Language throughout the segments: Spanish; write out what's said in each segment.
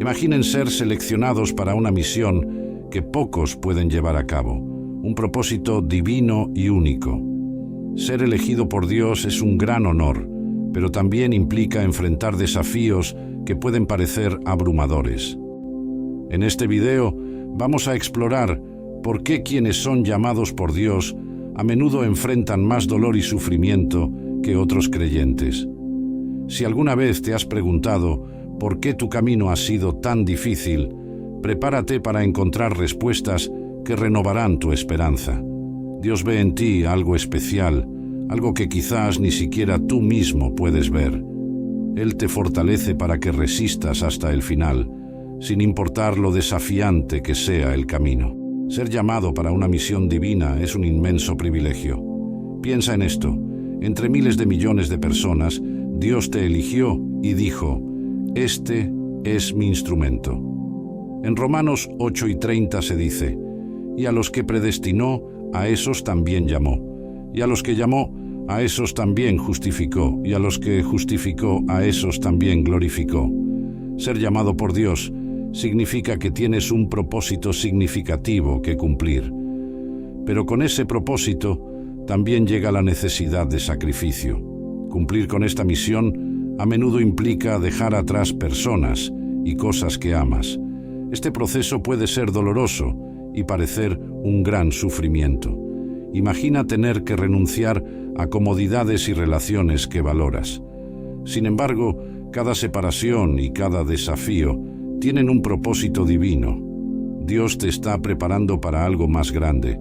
Imaginen ser seleccionados para una misión que pocos pueden llevar a cabo, un propósito divino y único. Ser elegido por Dios es un gran honor, pero también implica enfrentar desafíos que pueden parecer abrumadores. En este video vamos a explorar por qué quienes son llamados por Dios a menudo enfrentan más dolor y sufrimiento que otros creyentes. Si alguna vez te has preguntado por qué tu camino ha sido tan difícil, prepárate para encontrar respuestas que renovarán tu esperanza. Dios ve en ti algo especial, algo que quizás ni siquiera tú mismo puedes ver. Él te fortalece para que resistas hasta el final, sin importar lo desafiante que sea el camino. Ser llamado para una misión divina es un inmenso privilegio. Piensa en esto. Entre miles de millones de personas, Dios te eligió y dijo: «Este es mi instrumento». En Romanos 8:30 se dice: «Y a los que predestinó, a esos también llamó. Y a los que llamó, a esos también justificó. Y a los que justificó, a esos también glorificó». Ser llamado por Dios significa que tienes un propósito significativo que cumplir. Pero con ese propósito también llega la necesidad de sacrificio. Cumplir con esta misión a menudo implica dejar atrás personas y cosas que amas. Este proceso puede ser doloroso y parecer un gran sufrimiento. Imagina tener que renunciar a comodidades y relaciones que valoras. Sin embargo, cada separación y cada desafío tienen un propósito divino. Dios te está preparando para algo más grande.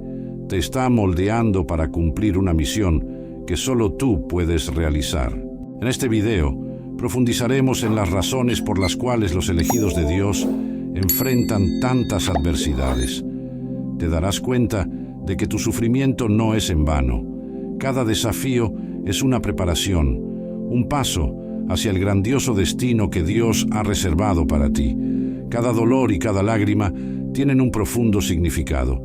Te está moldeando para cumplir una misión que solo tú puedes realizar. En este video, profundizaremos en las razones por las cuales los elegidos de Dios enfrentan tantas adversidades. Te darás cuenta de que tu sufrimiento no es en vano. Cada desafío es una preparación, un paso hacia el grandioso destino que Dios ha reservado para ti. Cada dolor y cada lágrima tienen un profundo significado.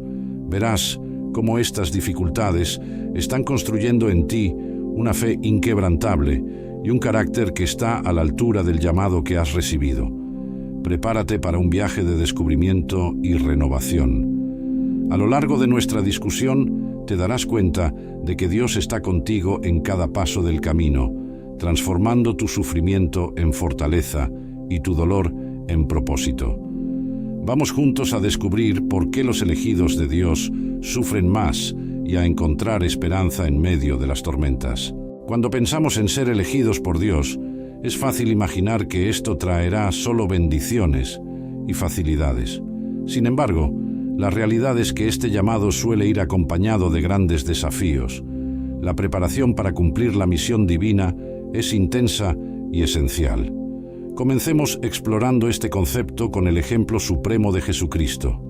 Verás cómo estas dificultades están construyendo en ti una fe inquebrantable y un carácter que está a la altura del llamado que has recibido. Prepárate para un viaje de descubrimiento y renovación. A lo largo de nuestra discusión, te darás cuenta de que Dios está contigo en cada paso del camino, transformando tu sufrimiento en fortaleza y tu dolor en propósito. Vamos juntos a descubrir por qué los elegidos de Dios sufren más y a encontrar esperanza en medio de las tormentas. Cuando pensamos en ser elegidos por Dios, es fácil imaginar que esto traerá solo bendiciones y facilidades. Sin embargo, la realidad es que este llamado suele ir acompañado de grandes desafíos. La preparación para cumplir la misión divina es intensa y esencial. Comencemos explorando este concepto con el ejemplo supremo de Jesucristo.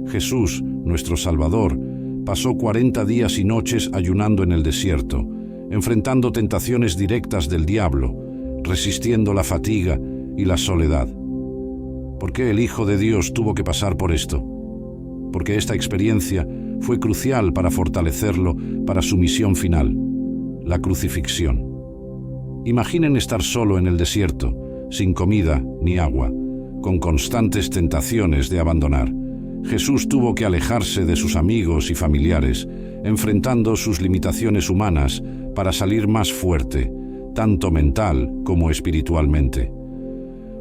Jesús, nuestro Salvador, pasó 40 días y noches ayunando en el desierto, enfrentando tentaciones directas del diablo, resistiendo la fatiga y la soledad. ¿Por qué el Hijo de Dios tuvo que pasar por esto? Porque esta experiencia fue crucial para fortalecerlo para su misión final, la crucifixión. Imaginen estar solo en el desierto, sin comida ni agua, con constantes tentaciones de abandonar. Jesús tuvo que alejarse de sus amigos y familiares, enfrentando sus limitaciones humanas para salir más fuerte, tanto mental como espiritualmente.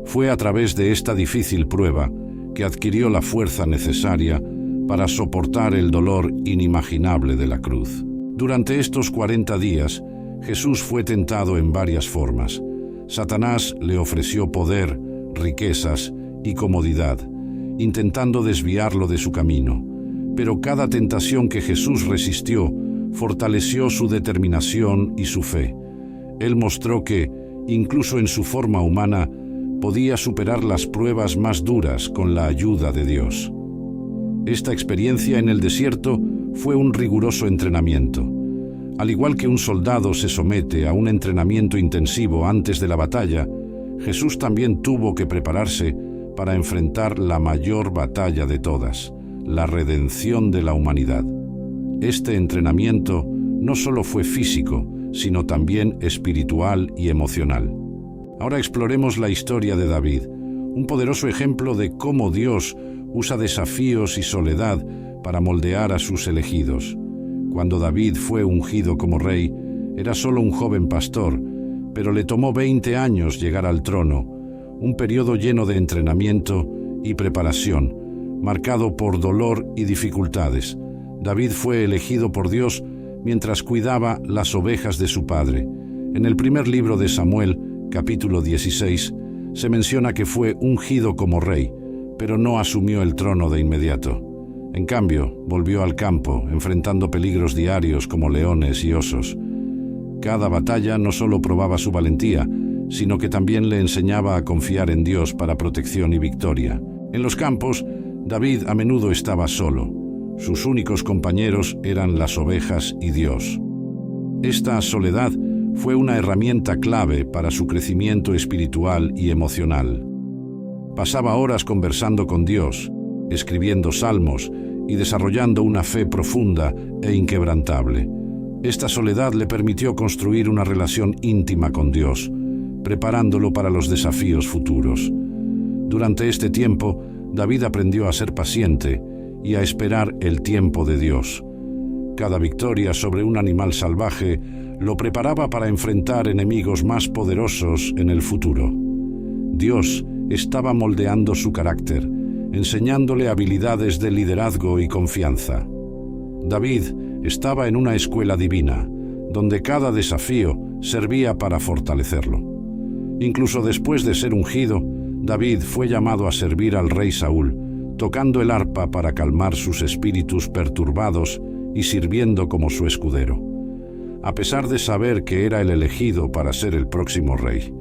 Fue a través de esta difícil prueba que adquirió la fuerza necesaria para soportar el dolor inimaginable de la cruz. Durante estos 40 días, Jesús fue tentado en varias formas. Satanás le ofreció poder, riquezas y comodidad, intentando desviarlo de su camino. Pero cada tentación que Jesús resistió fortaleció su determinación y su fe. Él mostró que, incluso en su forma humana, podía superar las pruebas más duras con la ayuda de Dios. Esta experiencia en el desierto fue un riguroso entrenamiento. Al igual que un soldado se somete a un entrenamiento intensivo antes de la batalla, Jesús también tuvo que prepararse para enfrentar la mayor batalla de todas, la redención de la humanidad. Este entrenamiento no solo fue físico, sino también espiritual y emocional. Ahora exploremos la historia de David, un poderoso ejemplo de cómo Dios usa desafíos y soledad para moldear a sus elegidos. Cuando David fue ungido como rey, era solo un joven pastor, pero le tomó 20 años llegar al trono, un periodo lleno de entrenamiento y preparación, marcado por dolor y dificultades. David fue elegido por Dios mientras cuidaba las ovejas de su padre. En el primer libro de Samuel, capítulo 16, se menciona que fue ungido como rey, pero no asumió el trono de inmediato. En cambio, volvió al campo, enfrentando peligros diarios como leones y osos. Cada batalla no solo probaba su valentía, sino que también le enseñaba a confiar en Dios para protección y victoria. En los campos, David a menudo estaba solo. Sus únicos compañeros eran las ovejas y Dios. Esta soledad fue una herramienta clave para su crecimiento espiritual y emocional. Pasaba horas conversando con Dios, escribiendo salmos y desarrollando una fe profunda e inquebrantable. Esta soledad le permitió construir una relación íntima con Dios, preparándolo para los desafíos futuros. Durante este tiempo, David aprendió a ser paciente y a esperar el tiempo de Dios. Cada victoria sobre un animal salvaje lo preparaba para enfrentar enemigos más poderosos en el futuro. Dios estaba moldeando su carácter, enseñándole habilidades de liderazgo y confianza. David estaba en una escuela divina, donde cada desafío servía para fortalecerlo. Incluso después de ser ungido, David fue llamado a servir al rey Saúl, tocando el arpa para calmar sus espíritus perturbados y sirviendo como su escudero. A pesar de saber que era el elegido para ser el próximo rey,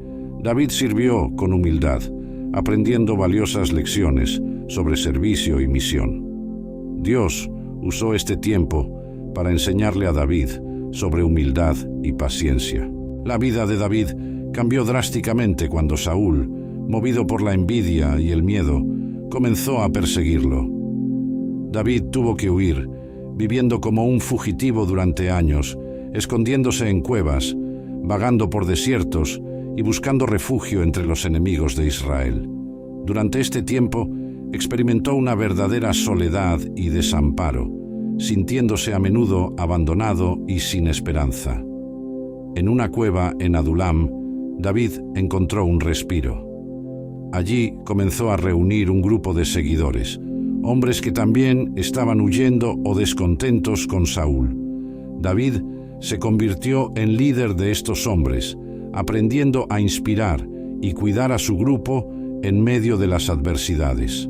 David sirvió con humildad, aprendiendo valiosas lecciones sobre servicio y misión. Dios usó este tiempo para enseñarle a David sobre humildad y paciencia. La vida de David cambió drásticamente cuando Saúl, movido por la envidia y el miedo, comenzó a perseguirlo. David tuvo que huir, viviendo como un fugitivo durante años, escondiéndose en cuevas, vagando por desiertos y buscando refugio entre los enemigos de Israel. Durante este tiempo, experimentó una verdadera soledad y desamparo, sintiéndose a menudo abandonado y sin esperanza. En una cueva en Adulam, David encontró un respiro. Allí comenzó a reunir un grupo de seguidores, hombres que también estaban huyendo o descontentos con Saúl. David se convirtió en líder de estos hombres, aprendiendo a inspirar y cuidar a su grupo en medio de las adversidades.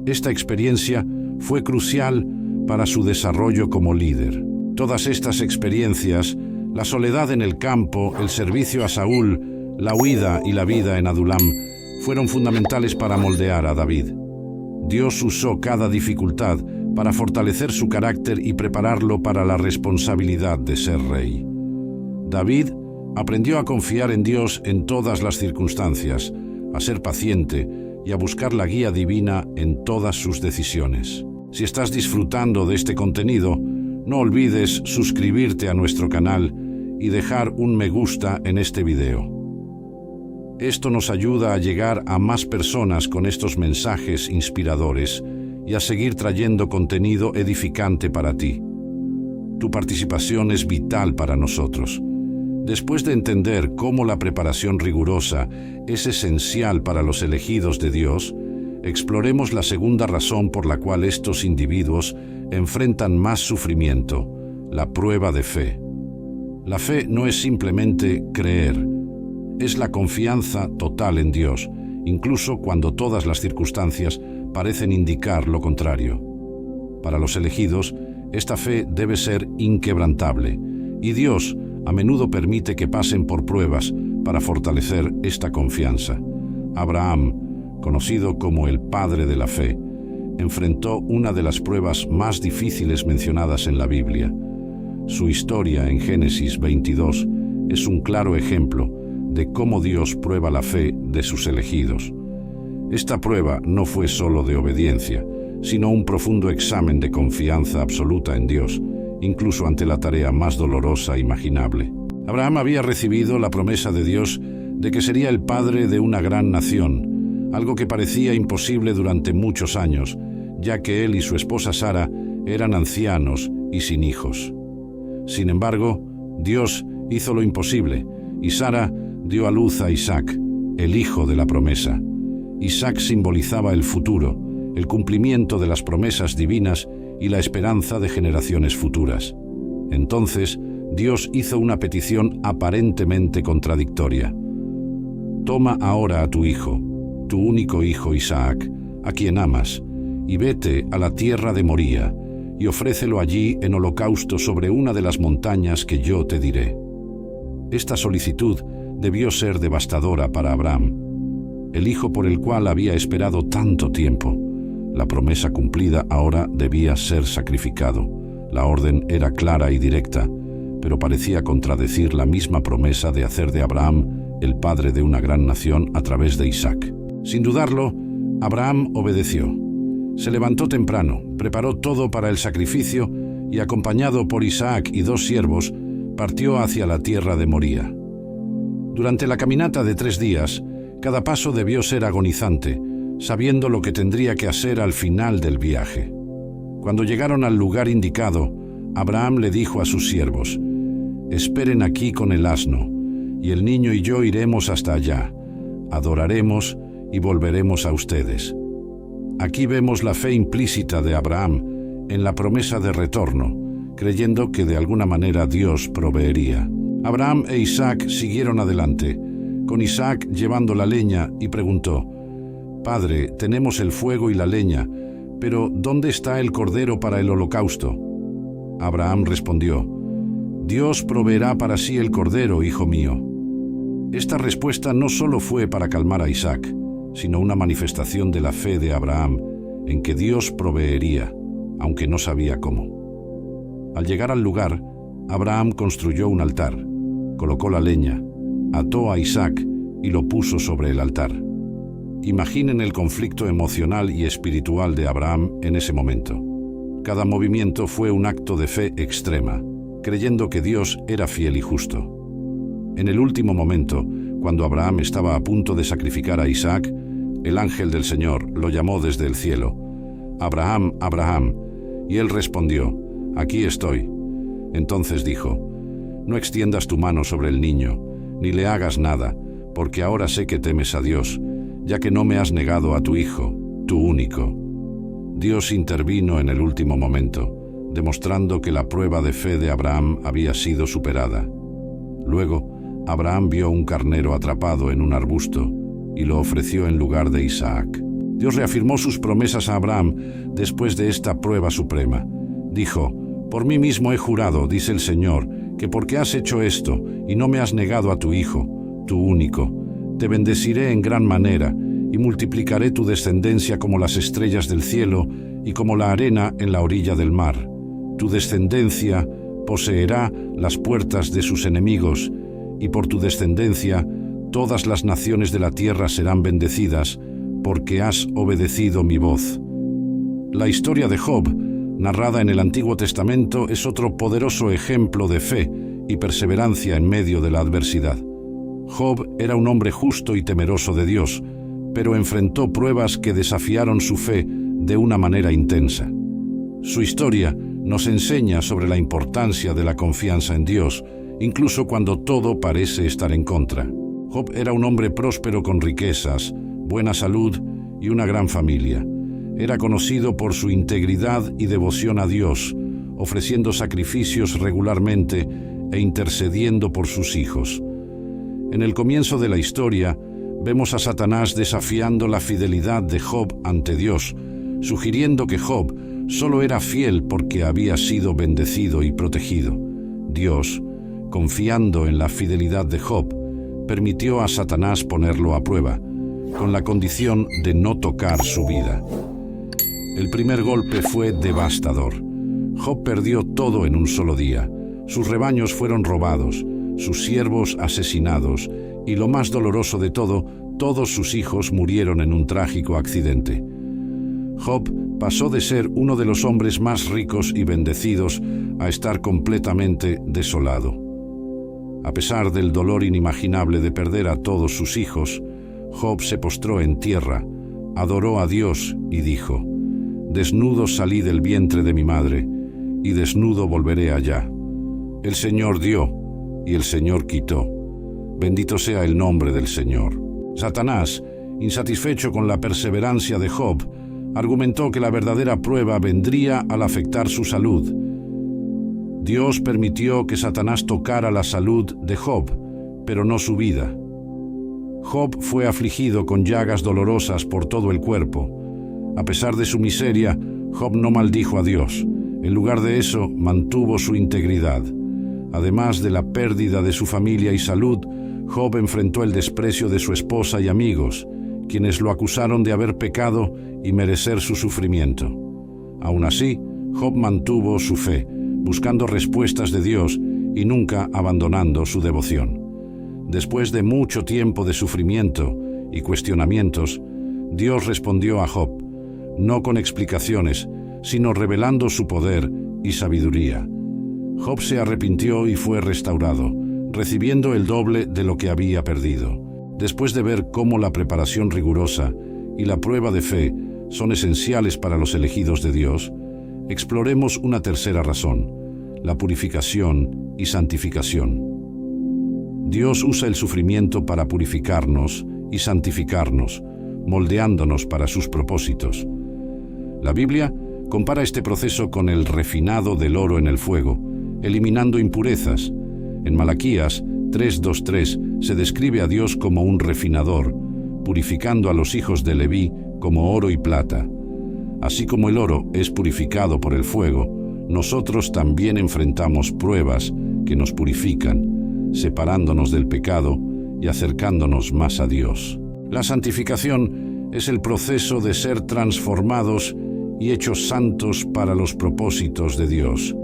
Esta experiencia fue crucial para su desarrollo como líder. Todas estas experiencias, la soledad en el campo, el servicio a Saúl, la huida y la vida en Adulam, fueron fundamentales para moldear a David. Dios usó cada dificultad para fortalecer su carácter y prepararlo para la responsabilidad de ser rey. David aprendió a confiar en Dios en todas las circunstancias, a ser paciente y a buscar la guía divina en todas sus decisiones. Si estás disfrutando de este contenido, no olvides suscribirte a nuestro canal y dejar un me gusta en este video. Esto nos ayuda a llegar a más personas con estos mensajes inspiradores y a seguir trayendo contenido edificante para ti. Tu participación es vital para nosotros. Después de entender cómo la preparación rigurosa es esencial para los elegidos de Dios, exploremos la segunda razón por la cual estos individuos enfrentan más sufrimiento: la prueba de fe. La fe no es simplemente creer, es la confianza total en Dios, incluso cuando todas las circunstancias parecen indicar lo contrario. Para los elegidos, esta fe debe ser inquebrantable, y Dios a menudo permite que pasen por pruebas para fortalecer esta confianza. Abraham, conocido como el padre de la fe, enfrentó una de las pruebas más difíciles mencionadas en la Biblia. Su historia en Génesis 22 es un claro ejemplo de cómo Dios prueba la fe de sus elegidos. Esta prueba no fue solo de obediencia, sino un profundo examen de confianza absoluta en Dios, incluso ante la tarea más dolorosa imaginable. Abraham había recibido la promesa de Dios de que sería el padre de una gran nación, algo que parecía imposible durante muchos años, ya que él y su esposa Sara eran ancianos y sin hijos. Sin embargo, Dios hizo lo imposible, y Sara dio a luz a Isaac, el hijo de la promesa. Isaac simbolizaba el futuro, el cumplimiento de las promesas divinas y la esperanza de generaciones futuras. Entonces, Dios hizo una petición aparentemente contradictoria. Toma ahora a tu hijo, tu único hijo Isaac, a quien amas, y vete a la tierra de Moría, y ofrécelo allí en holocausto sobre una de las montañas que yo te diré. Esta solicitud debió ser devastadora para Abraham, el hijo por el cual había esperado tanto tiempo. La promesa cumplida ahora debía ser sacrificado. La orden era clara y directa, pero parecía contradecir la misma promesa de hacer de Abraham el padre de una gran nación a través de Isaac. Sin dudarlo, Abraham obedeció. Se levantó temprano, preparó todo para el sacrificio y, acompañado por Isaac y 2 siervos, partió hacia la tierra de Moría. Durante la caminata de 3 días, cada paso debió ser agonizante, sabiendo lo que tendría que hacer al final del viaje. Cuando llegaron al lugar indicado, Abraham le dijo a sus siervos: «Esperen aquí con el asno, y el niño y yo iremos hasta allá, adoraremos y volveremos a ustedes». Aquí vemos la fe implícita de Abraham en la promesa de retorno, creyendo que de alguna manera Dios proveería. Abraham e Isaac siguieron adelante, con Isaac llevando la leña, y preguntó: «Padre, tenemos el fuego y la leña, pero ¿dónde está el cordero para el holocausto?». Abraham respondió: «Dios proveerá para sí el cordero, hijo mío». Esta respuesta no solo fue para calmar a Isaac, sino una manifestación de la fe de Abraham en que Dios proveería, aunque no sabía cómo. Al llegar al lugar, Abraham construyó un altar, colocó la leña, ató a Isaac y lo puso sobre el altar. Imaginen el conflicto emocional y espiritual de Abraham en ese momento. Cada movimiento fue un acto de fe extrema, creyendo que Dios era fiel y justo. En el último momento, cuando Abraham estaba a punto de sacrificar a Isaac, el ángel del Señor lo llamó desde el cielo: «Abraham, Abraham», y él respondió: «Aquí estoy». Entonces dijo: «No extiendas tu mano sobre el niño, ni le hagas nada, porque ahora sé que temes a Dios, ya que no me has negado a tu hijo, tu único». Dios intervino en el último momento, demostrando que la prueba de fe de Abraham había sido superada. Luego, Abraham vio un carnero atrapado en un arbusto y lo ofreció en lugar de Isaac. Dios reafirmó sus promesas a Abraham después de esta prueba suprema. Dijo: «Por mí mismo he jurado, dice el Señor, que porque has hecho esto y no me has negado a tu hijo, tu único, te bendeciré en gran manera y multiplicaré tu descendencia como las estrellas del cielo y como la arena en la orilla del mar. Tu descendencia poseerá las puertas de sus enemigos, y por tu descendencia todas las naciones de la tierra serán bendecidas, porque has obedecido mi voz». La historia de Job, narrada en el Antiguo Testamento, es otro poderoso ejemplo de fe y perseverancia en medio de la adversidad. Job era un hombre justo y temeroso de Dios, pero enfrentó pruebas que desafiaron su fe de una manera intensa. Su historia nos enseña sobre la importancia de la confianza en Dios, incluso cuando todo parece estar en contra. Job era un hombre próspero con riquezas, buena salud y una gran familia. Era conocido por su integridad y devoción a Dios, ofreciendo sacrificios regularmente e intercediendo por sus hijos. En el comienzo de la historia, vemos a Satanás desafiando la fidelidad de Job ante Dios, sugiriendo que Job solo era fiel porque había sido bendecido y protegido. Dios, confiando en la fidelidad de Job, permitió a Satanás ponerlo a prueba, con la condición de no tocar su vida. El primer golpe fue devastador. Job perdió todo en un solo día. Sus rebaños fueron robados, sus siervos asesinados, y lo más doloroso de todo, todos sus hijos murieron en un trágico accidente. Job pasó de ser uno de los hombres más ricos y bendecidos a estar completamente desolado. A pesar del dolor inimaginable de perder a todos sus hijos, Job se postró en tierra, adoró a Dios y dijo: «Desnudo salí del vientre de mi madre, y desnudo volveré allá. El Señor dio, y el Señor quitó. Bendito sea el nombre del Señor». Satanás, insatisfecho con la perseverancia de Job, argumentó que la verdadera prueba vendría al afectar su salud. Dios permitió que Satanás tocara la salud de Job, pero no su vida. Job fue afligido con llagas dolorosas por todo el cuerpo. A pesar de su miseria, Job no maldijo a Dios. En lugar de eso, mantuvo su integridad. Además de la pérdida de su familia y salud, Job enfrentó el desprecio de su esposa y amigos, quienes lo acusaron de haber pecado y merecer su sufrimiento. Aún así, Job mantuvo su fe, buscando respuestas de Dios y nunca abandonando su devoción. Después de mucho tiempo de sufrimiento y cuestionamientos, Dios respondió a Job, no con explicaciones, sino revelando su poder y sabiduría. Job se arrepintió y fue restaurado, recibiendo el doble de lo que había perdido. Después de ver cómo la preparación rigurosa y la prueba de fe son esenciales para los elegidos de Dios, exploremos una tercera razón: la purificación y santificación. Dios usa el sufrimiento para purificarnos y santificarnos, moldeándonos para sus propósitos. La Biblia compara este proceso con el refinado del oro en el fuego, eliminando impurezas. En Malaquías 3:2-3 se describe a Dios como un refinador, purificando a los hijos de Leví como oro y plata. Así como el oro es purificado por el fuego, nosotros también enfrentamos pruebas que nos purifican, separándonos del pecado y acercándonos más a Dios. La santificación es el proceso de ser transformados y hechos santos para los propósitos de Dios.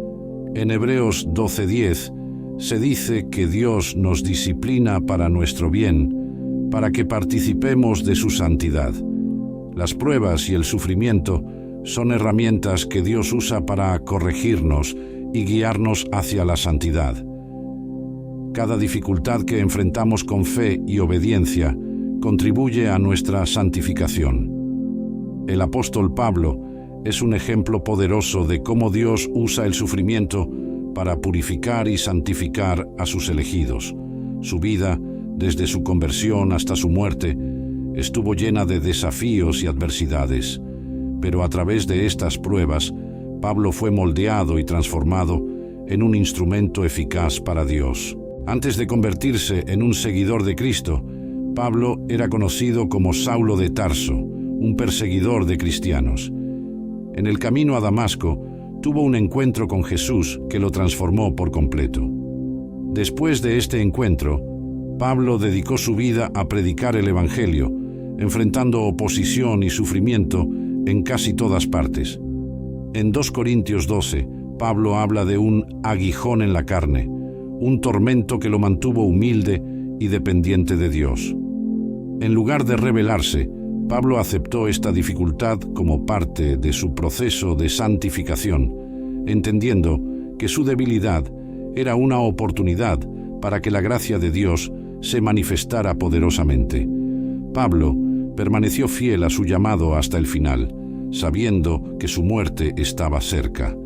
En Hebreos 12:10 se dice que Dios nos disciplina para nuestro bien, para que participemos de su santidad. Las pruebas y el sufrimiento son herramientas que Dios usa para corregirnos y guiarnos hacia la santidad. Cada dificultad que enfrentamos con fe y obediencia contribuye a nuestra santificación. El apóstol Pablo es un ejemplo poderoso de cómo Dios usa el sufrimiento para purificar y santificar a sus elegidos. Su vida, desde su conversión hasta su muerte, estuvo llena de desafíos y adversidades, pero a través de estas pruebas, Pablo fue moldeado y transformado en un instrumento eficaz para Dios. Antes de convertirse en un seguidor de Cristo, Pablo era conocido como Saulo de Tarso, un perseguidor de cristianos. En el camino a Damasco, tuvo un encuentro con Jesús que lo transformó por completo. Después de este encuentro, Pablo dedicó su vida a predicar el Evangelio, enfrentando oposición y sufrimiento en casi todas partes. En 2 Corintios 12, Pablo habla de un aguijón en la carne, un tormento que lo mantuvo humilde y dependiente de Dios. En lugar de rebelarse, Pablo aceptó esta dificultad como parte de su proceso de santificación, entendiendo que su debilidad era una oportunidad para que la gracia de Dios se manifestara poderosamente. Pablo permaneció fiel a su llamado hasta el final, sabiendo que su muerte estaba cerca.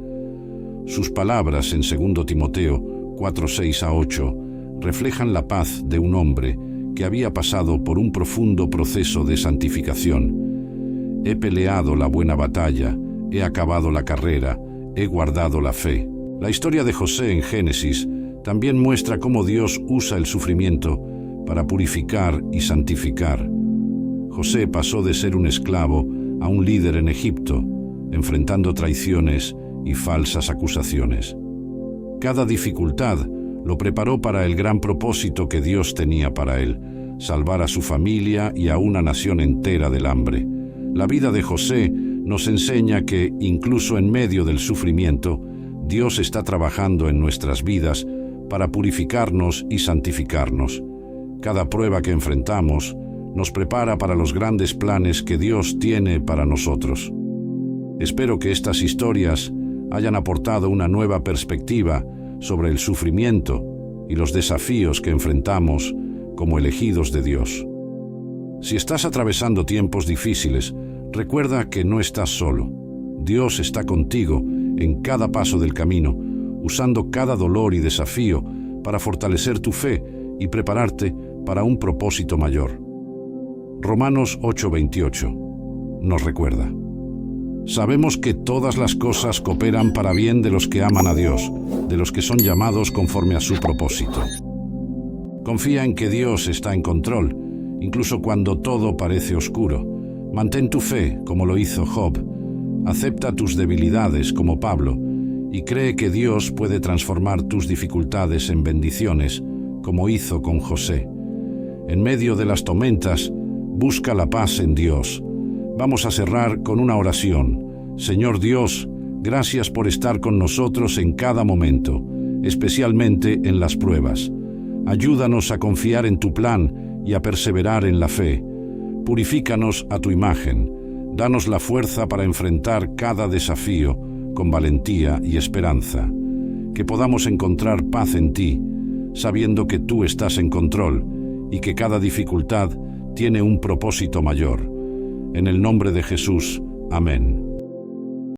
Sus palabras en 2 Timoteo 4:6-8 reflejan la paz de un hombre que había pasado por un profundo proceso de santificación. He peleado la buena batalla, he acabado la carrera, he guardado la fe. La historia de José en Génesis también muestra cómo Dios usa el sufrimiento para purificar y santificar. José pasó de ser un esclavo a un líder en Egipto, enfrentando traiciones y falsas acusaciones. Cada dificultad lo preparó para el gran propósito que Dios tenía para él: salvar a su familia y a una nación entera del hambre. La vida de José nos enseña que, incluso en medio del sufrimiento, Dios está trabajando en nuestras vidas para purificarnos y santificarnos. Cada prueba que enfrentamos nos prepara para los grandes planes que Dios tiene para nosotros. Espero que estas historias hayan aportado una nueva perspectiva sobre el sufrimiento y los desafíos que enfrentamos como elegidos de Dios. Si estás atravesando tiempos difíciles, recuerda que no estás solo. Dios está contigo en cada paso del camino, usando cada dolor y desafío para fortalecer tu fe y prepararte para un propósito mayor. Romanos 8:28 nos recuerda: sabemos que todas las cosas cooperan para bien de los que aman a Dios, de los que son llamados conforme a su propósito. Confía en que Dios está en control, incluso cuando todo parece oscuro. Mantén tu fe, como lo hizo Job. Acepta tus debilidades, como Pablo, y cree que Dios puede transformar tus dificultades en bendiciones, como hizo con José. En medio de las tormentas, busca la paz en Dios. Vamos a cerrar con una oración. Señor Dios, gracias por estar con nosotros en cada momento, especialmente en las pruebas. Ayúdanos a confiar en tu plan y a perseverar en la fe. Purifícanos a tu imagen. Danos la fuerza para enfrentar cada desafío con valentía y esperanza. Que podamos encontrar paz en ti, sabiendo que tú estás en control y que cada dificultad tiene un propósito mayor. En el nombre de Jesús. Amén.